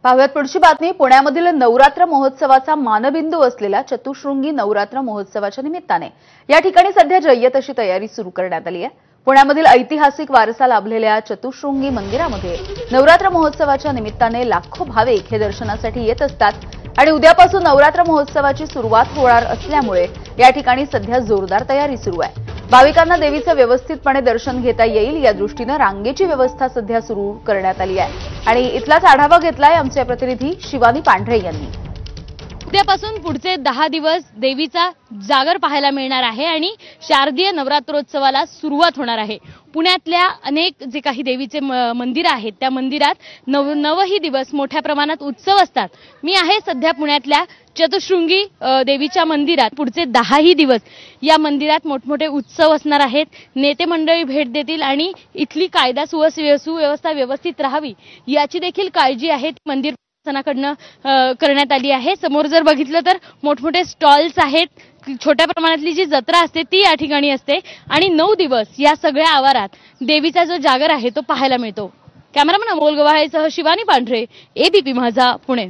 पाहुयात पुढची बातमी। पुण्यामधील नवरात्र महोत्सवाचा मानबिंदू असलेल्या चतुश्रृंगी नवरात्र महोत्सवाच्या निमित्ताने या ठिकाणी सध्या जय्यत अशी तयारी सुरू करण्यात आली आहे। पुण्यामधील ऐतिहासिक वारसा लाभलेल्या चतुश्रृंगी मंदिरामध्ये नवरात्र महोत्सवाच्या निमित्ताने लाखो भाविक हे दर्शनासाठी येत असतात आणि उद्यापासून नवरात्र महोत्सवाची सुरुवात होणार असल्यामुळे या ठिकाणी सध्या जोरदार तयारी सुरू आहे। भाविकांना देवीचे व्यवस्थितपणे दर्शन घेता येईल या दृष्टीने रांगेची व्यवस्था सध्या सुरू करण्यात आली आहे आणि इथलाच आढावा घेतलाय आमचे प्रतिनिधी शिवानी पांढरे यांनी। उद्यापासून पुढचे 10 दिवस देवीचा जागर पाहायला मिळणार आहे आणि शारदीय नवरात्रोत्सवाला सुरुवात होणार आहे। पुण्यातल्या अनेक जे काही देवीचे मंदिर आहेत त्या मंदिरात नवही दिवस मोठ्या प्रमाणात उत्सव असतात। मी आहे सध्या पुण्यातल्या चतुश्रृंगी देवीच्या मंदिरात। पुढचे 10 दिवस या मंदिरात मोठमोठे उत्सव असणार आहेत। नेते मंडळी भेट देतील आणि इथली कायदा सुव्यवस्था व्यवस्थित राहावी याची देखील काळजी आहे मंदिर प्रशासनाकडून करण्यात आली आहे। समोर जर बघितलं तर मोठमोठे स्टॉल्स आहेत। छोट्या प्रमाणातली जी जत्रा असते ती या ठिकाणी असते आणि 9 दिवस या सगळ्या आवारात देवीचा जो जागर आहे तो पाहायला मिळतो। कॅमेरामन अमोल गवाहेसह शिवानी पांढरे, एबीपी माझा, पुणे।